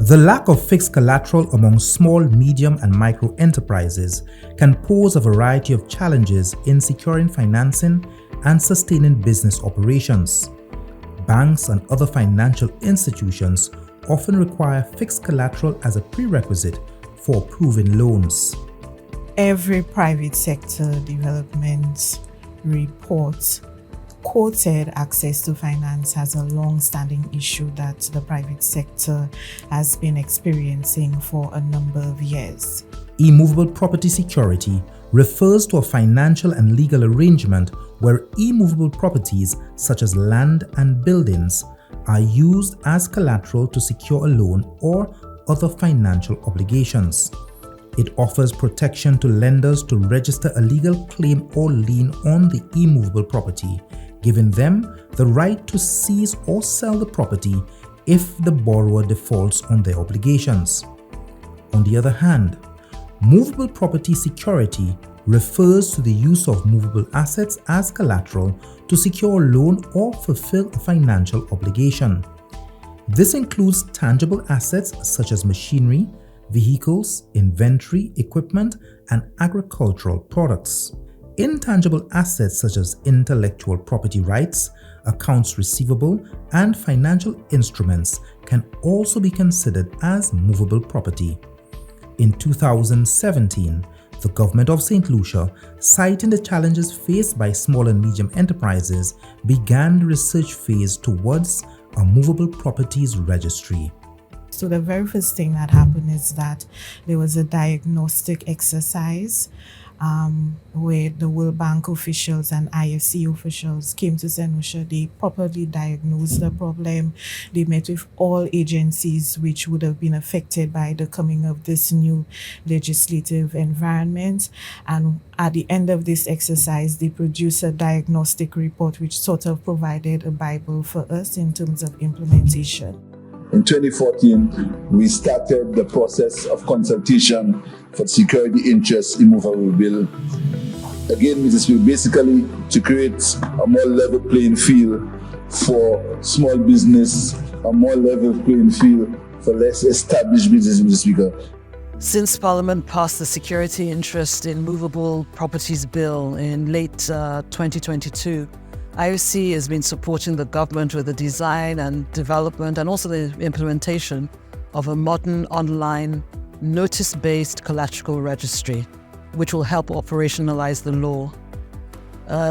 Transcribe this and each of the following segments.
The lack of fixed collateral among small, medium, and micro enterprises can pose a variety of challenges in securing financing and sustaining business operations. Banks and other financial institutions often require fixed collateral as a prerequisite for approving loans. Every private sector development report quoted access to finance as a long-standing issue that the private sector has been experiencing for a number of years. Immovable property security refers to a financial and legal arrangement where immovable properties such as land and buildings are used as collateral to secure a loan or other financial obligations. It offers protection to lenders to register a legal claim or lien on the immovable property, giving them the right to seize or sell the property if the borrower defaults on their obligations. On the other hand, movable property security refers to the use of movable assets as collateral to secure a loan or fulfill a financial obligation. This includes tangible assets such as machinery, vehicles, inventory, equipment, and agricultural products. Intangible assets such as intellectual property rights, accounts receivable, and financial instruments can also be considered as movable property. In 2017, the government of St. Lucia, citing the challenges faced by small and medium enterprises, began the research phase towards a movable properties registry. So the very first thing that happened is that there was a diagnostic exercise where the World Bank officials and IFC officials came to St. Lucia. They properly diagnosed the problem. They met with all agencies which would have been affected by the coming of this new legislative environment. And at the end of this exercise, they produced a diagnostic report which sort of provided a Bible for us in terms of implementation. In 2014, we started the process of consultation for the security interest immovable bill. Again, this is basically to create a more level playing field for small business, a more level playing field for less established business, Mr. Speaker. Since Parliament passed the Security Interest in Movable Properties Bill in late 2022, IOC has been supporting the government with the design and development and also the implementation of a modern online notice-based collateral registry, which will help operationalize the law.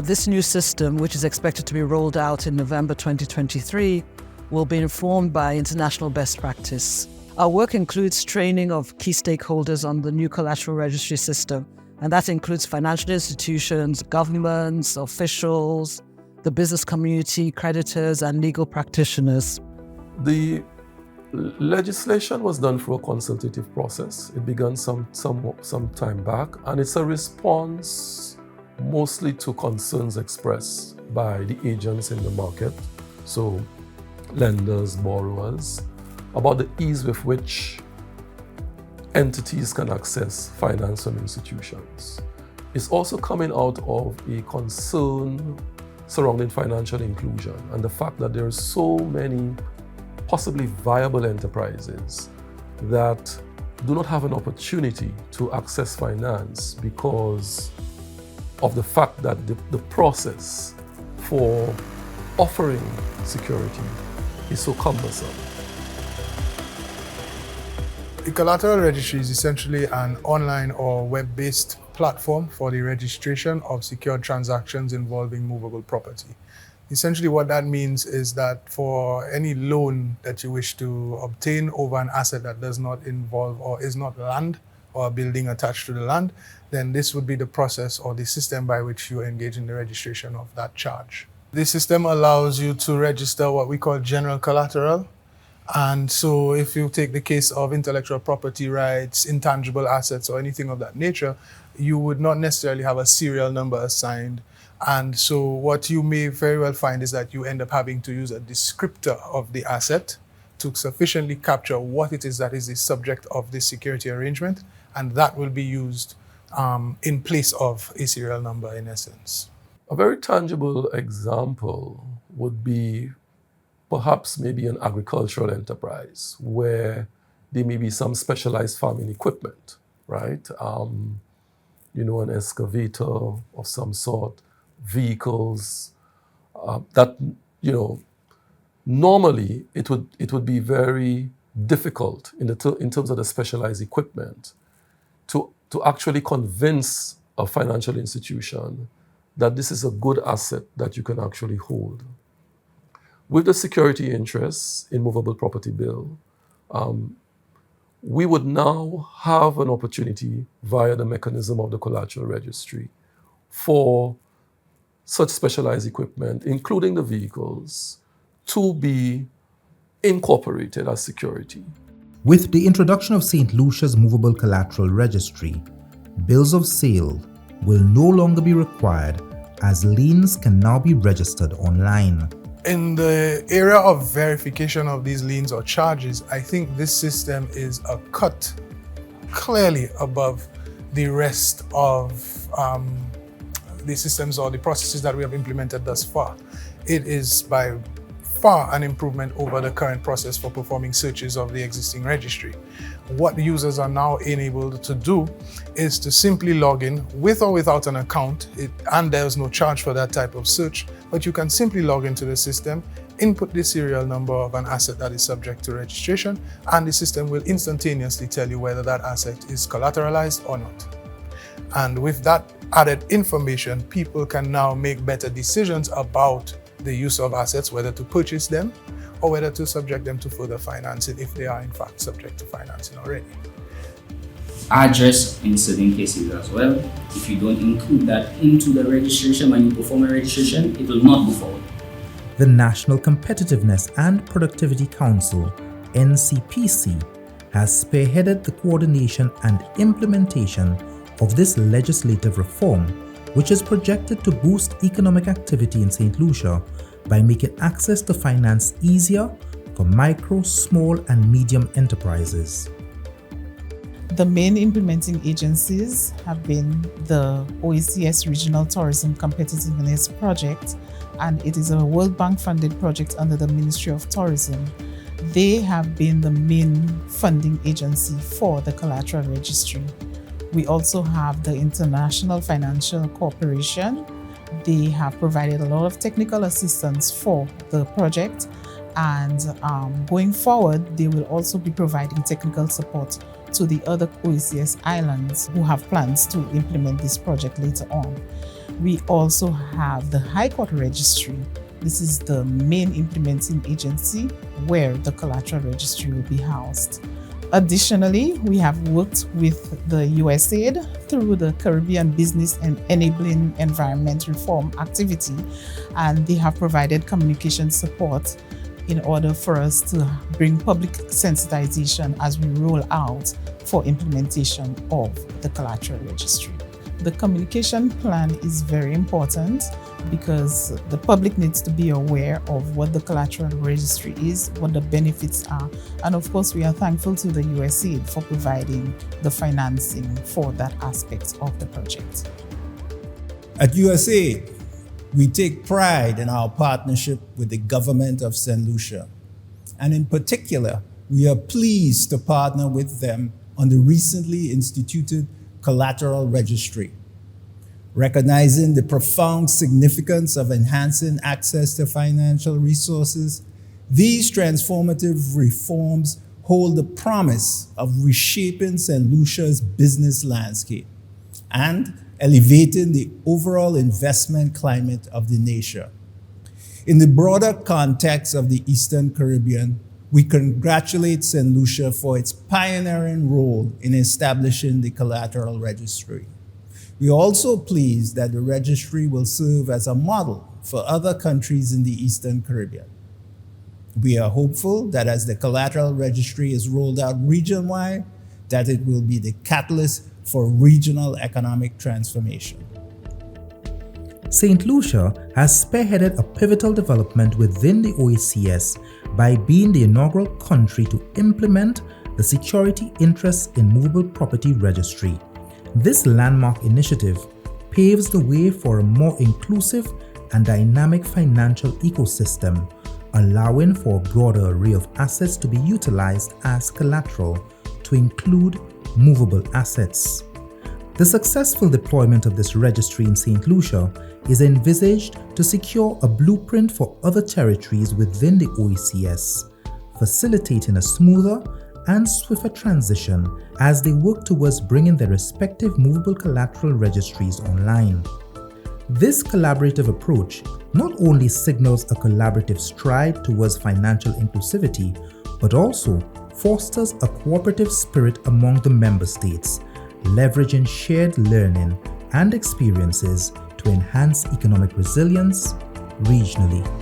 This new system, which is expected to be rolled out in November 2023, will be informed by international best practice. Our work includes training of key stakeholders on the new collateral registry system, and that includes financial institutions, governments, officials, the business community, creditors, and legal practitioners. The legislation was done through a consultative process. It began some time back, and it's a response mostly to concerns expressed by the agents in the market, so lenders, borrowers, about the ease with which entities can access finance from institutions. It's also coming out of a concern surrounding financial inclusion and the fact that there are so many possibly viable enterprises that do not have an opportunity to access finance because of the fact that the process for offering security is so cumbersome. The collateral registry is essentially an online or web-based platform for the registration of secured transactions involving movable property. Essentially what that means is that for any loan that you wish to obtain over an asset that does not involve or is not land or a building attached to the land, then this would be the process or the system by which you engage in the registration of that charge. This system allows you to register what we call general collateral. And so if you take the case of intellectual property rights, intangible assets, or anything of that nature, you would not necessarily have a serial number assigned. And so what you may very well find is that you end up having to use a descriptor of the asset to sufficiently capture what it is that is the subject of this security arrangement, and that will be used in place of a serial number in essence. A very tangible example would be perhaps maybe an agricultural enterprise where there may be some specialized farming equipment, right? An excavator of some sort, vehicles, that, normally it would be very difficult in terms of the specialized equipment to actually convince a financial institution that this is a good asset that you can actually hold. With the security interests in Movable Property Bill, we would now have an opportunity via the mechanism of the collateral registry for such specialized equipment, including the vehicles, to be incorporated as security. With the introduction of St. Lucia's Movable Collateral Registry, bills of sale will no longer be required as liens can now be registered online. In the area of verification of these liens or charges, I think this system is a cut clearly above the rest of the systems or the processes that we have implemented thus far. It is by far an improvement over the current process for performing searches of the existing registry. What users are now enabled to do is to simply log in with or without an account, and there's no charge for that type of search, but you can simply log into the system, input the serial number of an asset that is subject to registration, and the system will instantaneously tell you whether that asset is collateralized or not. And with that added information, people can now make better decisions about the use of assets, whether to purchase them or whether to subject them to further financing if they are in fact subject to financing already. Address in certain cases as well. If you don't include that into the registration when you perform a registration, it will not go forward. The National Competitiveness and Productivity Council, NCPC, has spearheaded the coordination and implementation of this legislative reform, which is projected to boost economic activity in St. Lucia by making access to finance easier for micro, small, and medium enterprises. The main implementing agencies have been the OECS Regional Tourism Competitiveness Project, and it is a World Bank funded project under the Ministry of Tourism. They have been the main funding agency for the collateral registry. We also have the International Financial Corporation. They have provided a lot of technical assistance for the project, and going forward, they will also be providing technical support to the other OECS islands who have plans to implement this project later on. We also have the High Court Registry. This is the main implementing agency where the collateral registry will be housed. Additionally, we have worked with the USAID through the Caribbean Business and Enabling Environment Reform activity, and they have provided communication support in order for us to bring public sensitization as we roll out for implementation of the collateral registry. The communication plan is very important because the public needs to be aware of what the collateral registry is, what the benefits are, and of course we are thankful to the USAID for providing the financing for that aspect of the project. At USAID, we take pride in our partnership with the government of St. Lucia, and in particular, we are pleased to partner with them on the recently instituted collateral registry. Recognizing the profound significance of enhancing access to financial resources, these transformative reforms hold the promise of reshaping St. Lucia's business landscape and elevating the overall investment climate of the nation. In the broader context of the Eastern Caribbean, we congratulate St. Lucia for its pioneering role in establishing the collateral registry. We are also pleased that the registry will serve as a model for other countries in the Eastern Caribbean. We are hopeful that as the collateral registry is rolled out region-wide, that it will be the catalyst for regional economic transformation. St. Lucia has spearheaded a pivotal development within the OECS by being the inaugural country to implement the Security Interests in Movable Property Registry. This landmark initiative paves the way for a more inclusive and dynamic financial ecosystem, allowing for a broader array of assets to be utilized as collateral, to include movable assets. The successful deployment of this registry in St. Lucia is envisaged to secure a blueprint for other territories within the OECS, facilitating a smoother and swifter transition as they work towards bringing their respective movable collateral registries online. This collaborative approach not only signals a collaborative stride towards financial inclusivity, but also fosters a cooperative spirit among the member states, leveraging shared learning and experiences to enhance economic resilience regionally.